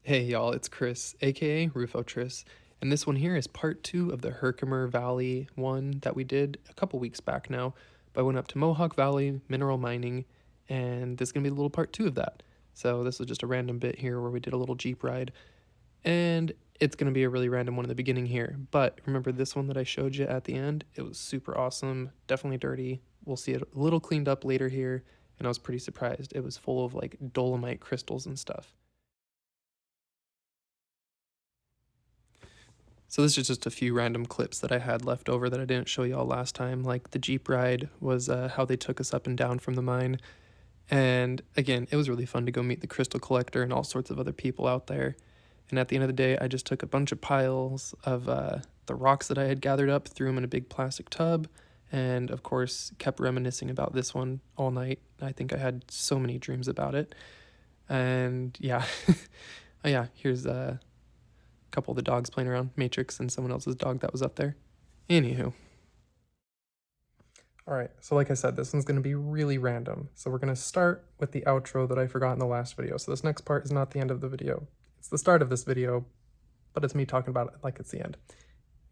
Hey y'all, it's Chris, aka Rufo Tris, and this one here is part 2 of the Herkimer Valley one that we did a couple weeks back now. But I went up to Mohawk Valley mineral mining, and this is gonna be a little part 2 of that. So this was just a random bit here where we did a little Jeep ride, and it's gonna be a really random one in the beginning here. But remember this one that I showed you at the end? It was super awesome, definitely dirty. We'll see it a little cleaned up later here, and I was pretty surprised. It was full of like dolomite crystals and stuff. So this is just a few random clips that I had left over that I didn't show y'all last time. Like the Jeep ride was how they took us up and down from the mine. And again, it was really fun to go meet the crystal collector and all sorts of other people out there. And at the end of the day, I just took a bunch of piles of the rocks that I had gathered up, threw them in a big plastic tub, and of course kept reminiscing about this one all night. I think I had so many dreams about it. And yeah, oh yeah, here's couple of the dogs playing around, Matrix and someone else's dog that was up there. Anywho. All right, so like I said, this one's going to be really random. So we're going to start with the outro that I forgot in the last video. So this next part is not the end of the video. It's the start of this video, but it's me talking about it like it's the end.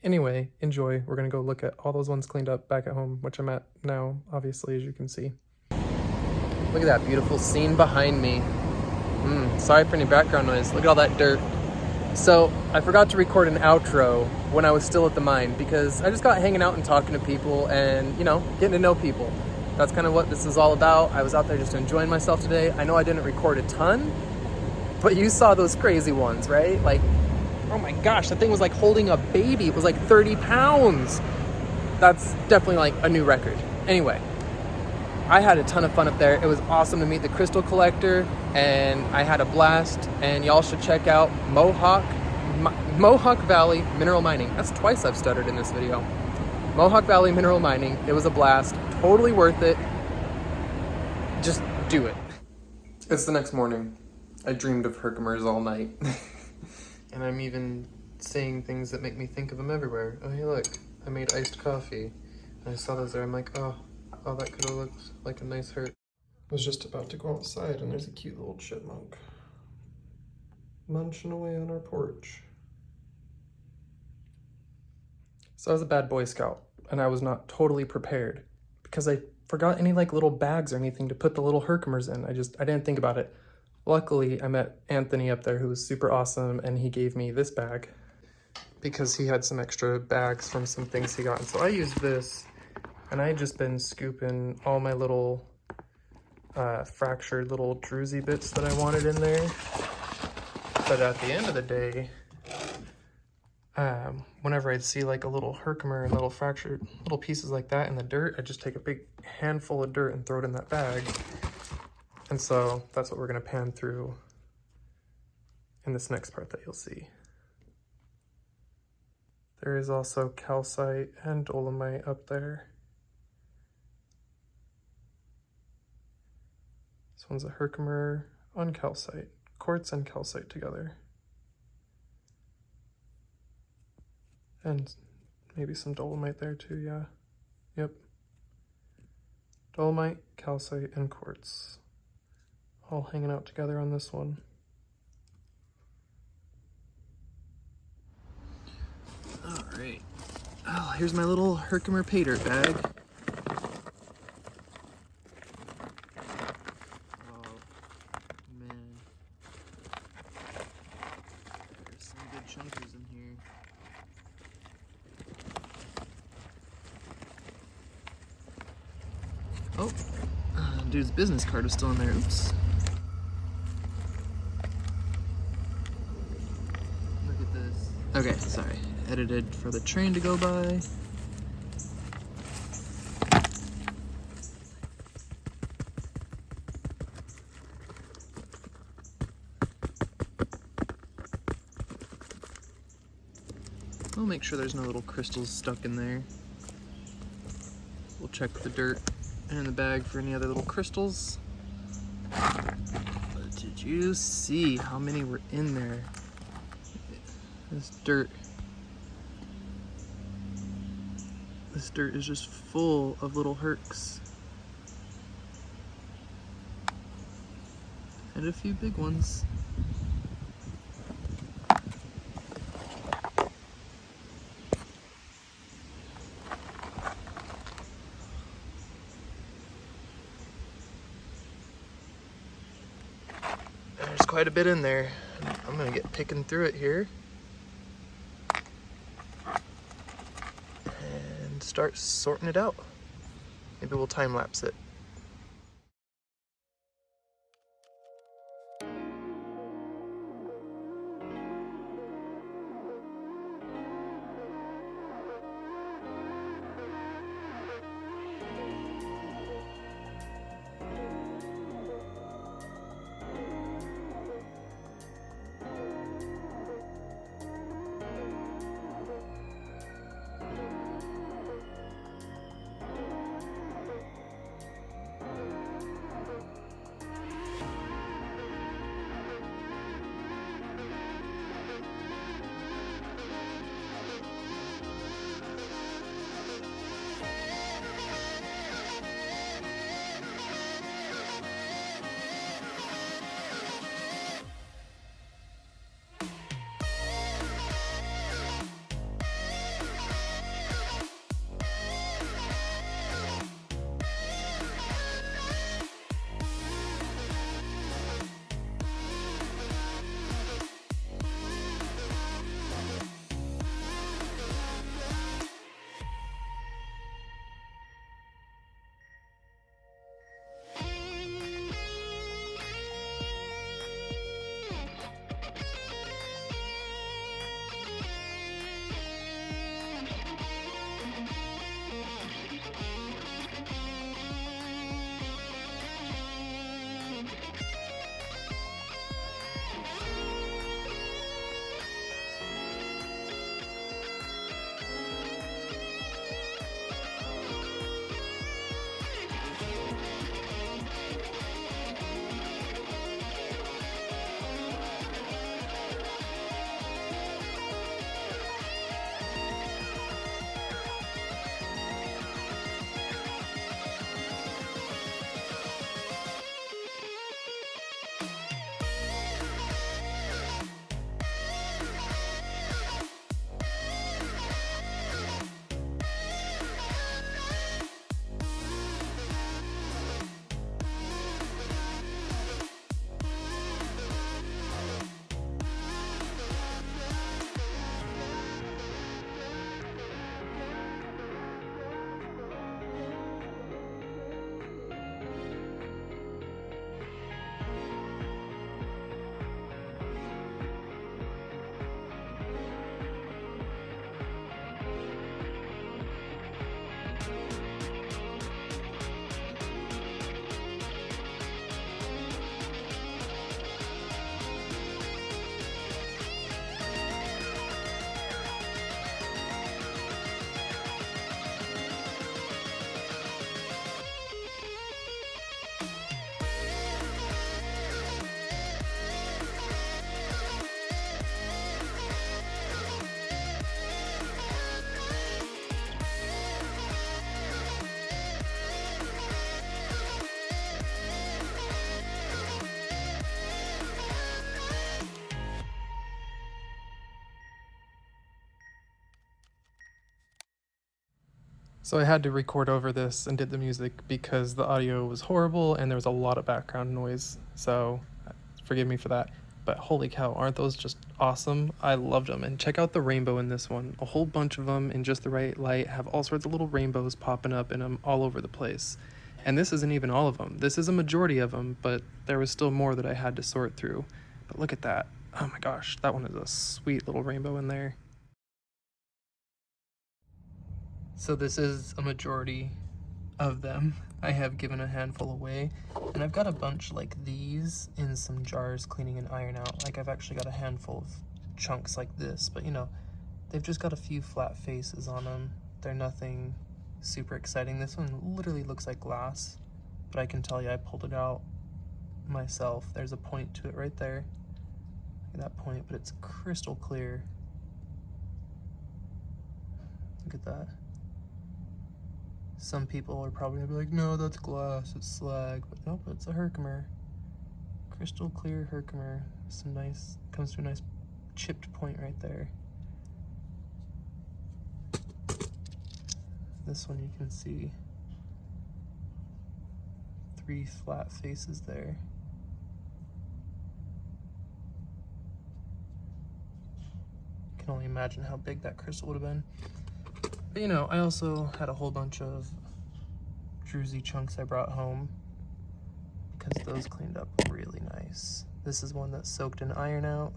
Anyway, enjoy. We're going to go look at all those ones cleaned up back at home, which I'm at now, obviously, as you can see. Look at that beautiful scene behind me. Sorry for any background noise. Look at all that dirt. So I forgot to record an outro when I was still at the mine because I just got hanging out and talking to people and, you know, getting to know people. That's kind of what this is all about. I was out there just enjoying myself today. I know I didn't record a ton, but you saw those crazy ones, right? Like, oh my gosh, that thing was like holding a baby. It was like 30 pounds. That's definitely like a new record. Anyway, I had a ton of fun up there. It was awesome to meet the crystal collector, and I had a blast. And y'all should check out Mohawk Valley Mineral Mining. That's twice I've stuttered in this video. Mohawk Valley Mineral Mining. It was a blast. Totally worth it. Just do it. It's the next morning. I dreamed of Herkimers all night. And I'm even saying things that make me think of them everywhere. Oh, hey, look. I made iced coffee. And I saw those there. I'm like, oh, that could have looked like a nice hurt. I was just about to go outside and there's a cute little chipmunk munching away on our porch. So I was a bad Boy Scout and I was not totally prepared because I forgot any like little bags or anything to put the little Herkimers in. I didn't think about it. Luckily, I met Anthony up there who was super awesome and he gave me this bag because he had some extra bags from some things he got. And so I used this. And I had just been scooping all my little fractured little druzy bits that I wanted in there. But at the end of the day, whenever I'd see like a little Herkimer and little fractured little pieces like that in the dirt, I'd just take a big handful of dirt and throw it in that bag. And so that's what we're gonna pan through in this next part that you'll see. There is also calcite and dolomite up there. This one's a Herkimer on calcite, quartz and calcite together. And maybe some dolomite there too, yeah. Yep. Dolomite, calcite, and quartz. All hanging out together on this one. All right. Oh, here's my little Herkimer pay dirt bag. Chunkers in here. Oh, dude's business card was still in there. Oops. Look at this. Okay, sorry. Edited for the train to go by. I'll make sure there's no little crystals stuck in there. We'll check the dirt and the bag for any other little crystals. But did you see how many were in there? This dirt is just full of little herks. And a few big ones. quite a bit in there. I'm gonna get picking through it here and start sorting it out. Maybe we'll time lapse it. So I had to record over this and did the music because the audio was horrible and there was a lot of background noise. So forgive me for that. But holy cow, aren't those just awesome? I loved them. And check out the rainbow in this one. A whole bunch of them in just the right light have all sorts of little rainbows popping up in them all over the place. And this isn't even all of them. This is a majority of them, but there was still more that I had to sort through. But look at that. Oh my gosh, that one is a sweet little rainbow in there. So this is a majority of them. I have given a handful away, and I've got a bunch like these in some jars cleaning and iron out. Like I've actually got a handful of chunks like this, but you know, they've just got a few flat faces on them. They're nothing super exciting. This one literally looks like glass, but I can tell you I pulled it out myself. There's a point to it right there. Look at that point, but it's crystal clear. Look at that. Some people are probably gonna be like, no, that's glass, it's slag. But nope, it's a Herkimer. Crystal clear Herkimer. Some nice, comes to a nice chipped point right there. This one you can see 3 flat faces there. I can only imagine how big that crystal would have been. But you know, I also had a whole bunch of druzy chunks I brought home because those cleaned up really nice. This is one that soaked in iron out.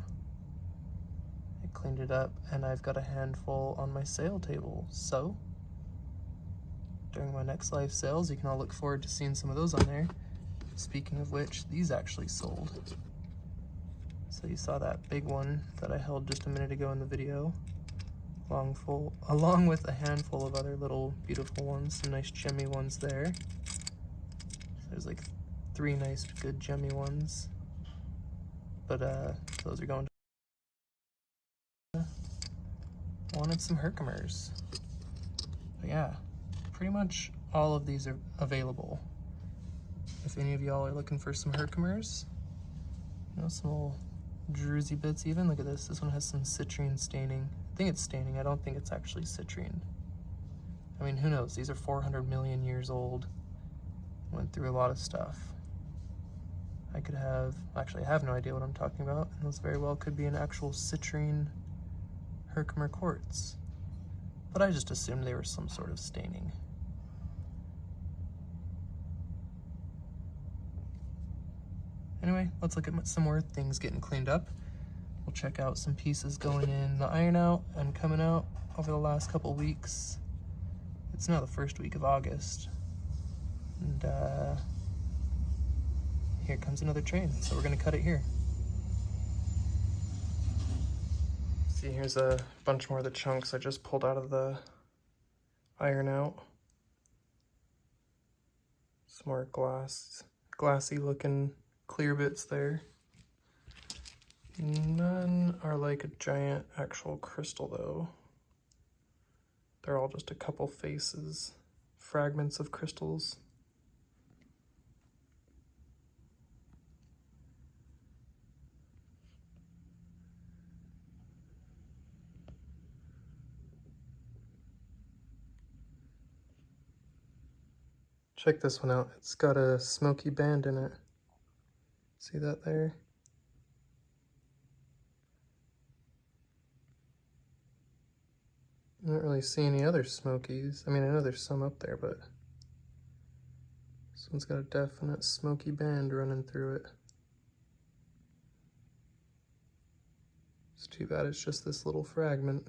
I cleaned it up, and I've got a handful on my sale table. So during my next live sales, you can all look forward to seeing some of those on there. Speaking of which, these actually sold. So you saw that big one that I held just a minute ago in the video, along with a handful of other little beautiful ones, some nice gemmy ones there. So there's like 3 nice good gemmy ones, but those are going to wanted some Herkimers. But yeah, pretty much all of these are available. If any of y'all are looking for some Herkimers, you know, some little druzy bits even. Look at this. This one has some citrine staining. I think it's staining. I don't think it's actually citrine. I mean, who knows? These are 400 million years old. Went through a lot of stuff. I could have, actually I have no idea what I'm talking about. And those very well could be an actual citrine Herkimer quartz. But I just assumed they were some sort of staining. Anyway, let's look at some more things getting cleaned up. We'll check out some pieces going in the iron out and coming out over the last couple weeks. It's now the first week of August. And here comes another train, so we're gonna cut it here. See, here's a bunch more of the chunks I just pulled out of the iron out. Some more glassy looking clear bits there. None are like a giant actual crystal though. They're all just a couple faces, fragments of crystals. Check this one out. It's got a smoky band in it. See that there? I don't really see any other smokies. I mean, I know there's some up there, but this one's got a definite smoky band running through it. It's too bad it's just this little fragment.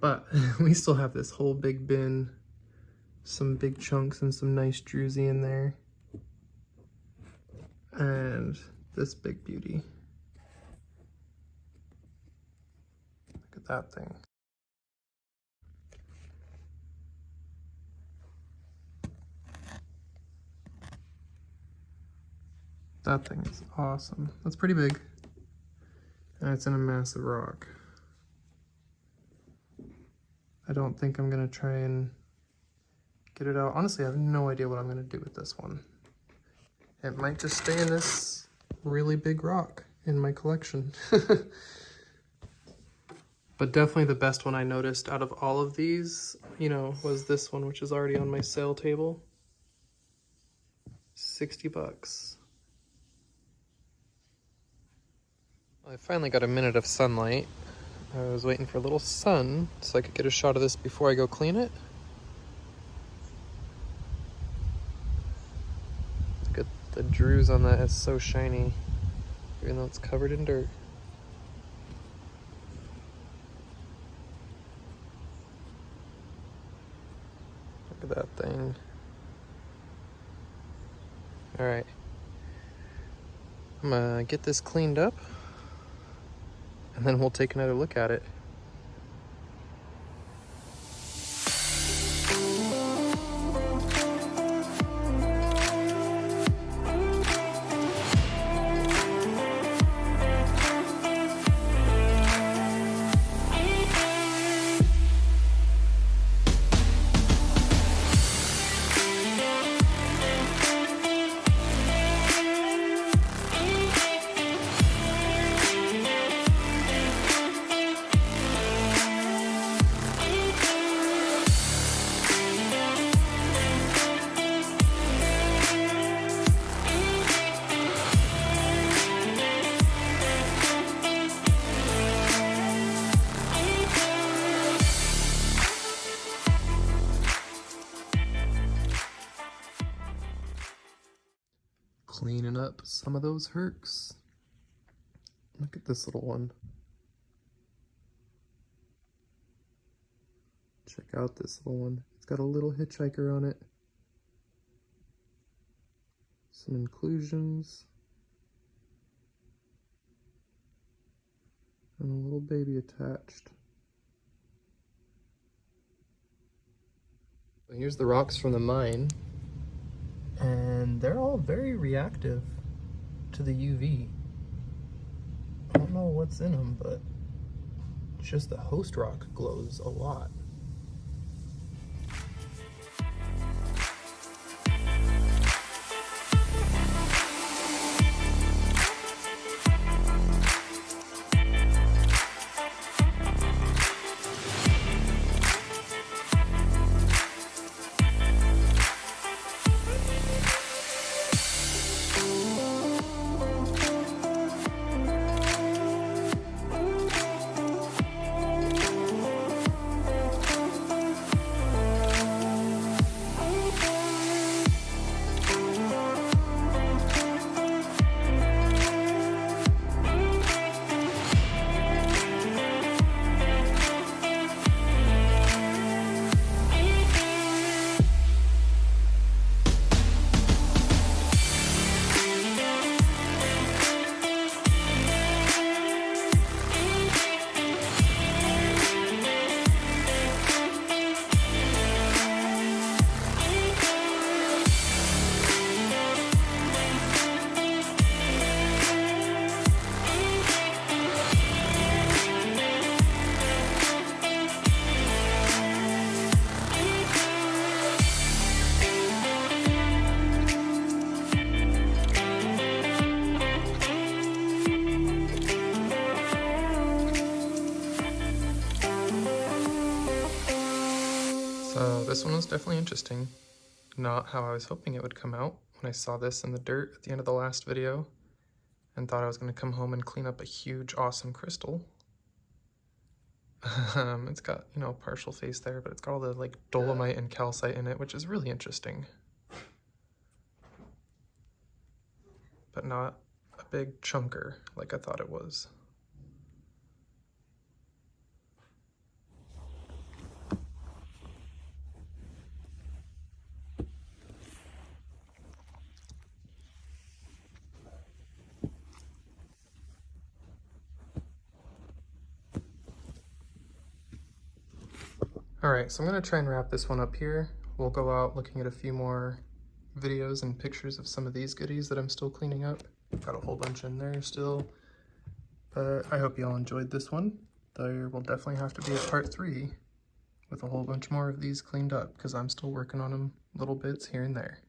But we still have this whole big bin, some big chunks and some nice druzy in there. And this big beauty. Look at that thing. That thing is awesome. That's pretty big. And it's in a massive rock. I don't think I'm gonna try and get it out. Honestly, I have no idea what I'm gonna do with this one. It might just stay in this really big rock in my collection. But definitely the best one I noticed out of all of these, you know, was this one, which is already on my sale table. 60 bucks. I finally got a minute of sunlight. I was waiting for a little sun so I could get a shot of this before I go clean it. Look at the druze on that, it's so shiny, even though it's covered in dirt. Look at that thing. All right, I'm gonna get this cleaned up and then we'll take another look at it. Cleaning up some of those herks. Look at this little one. Check out this little one. It's got a little hitchhiker on it. Some inclusions. And a little baby attached. Here's the rocks from the mine. And they're all very reactive to the UV. I don't know what's in them, but just the host rock glows a lot. So this one was definitely interesting. Not how I was hoping it would come out when I saw this in the dirt at the end of the last video and thought I was going to come home and clean up a huge, awesome crystal. It's got, you know, partial face there, but it's got all the like dolomite and calcite in it, which is really interesting. But not a big chunker like I thought it was. Alright, so I'm going to try and wrap this one up here. We'll go out looking at a few more videos and pictures of some of these goodies that I'm still cleaning up. Got a whole bunch in there still. But I hope you all enjoyed this one. There will definitely have to be a part 3 with a whole bunch more of these cleaned up because I'm still working on them little bits here and there.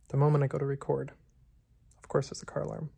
the moment I go to record. Of course, there's a car alarm.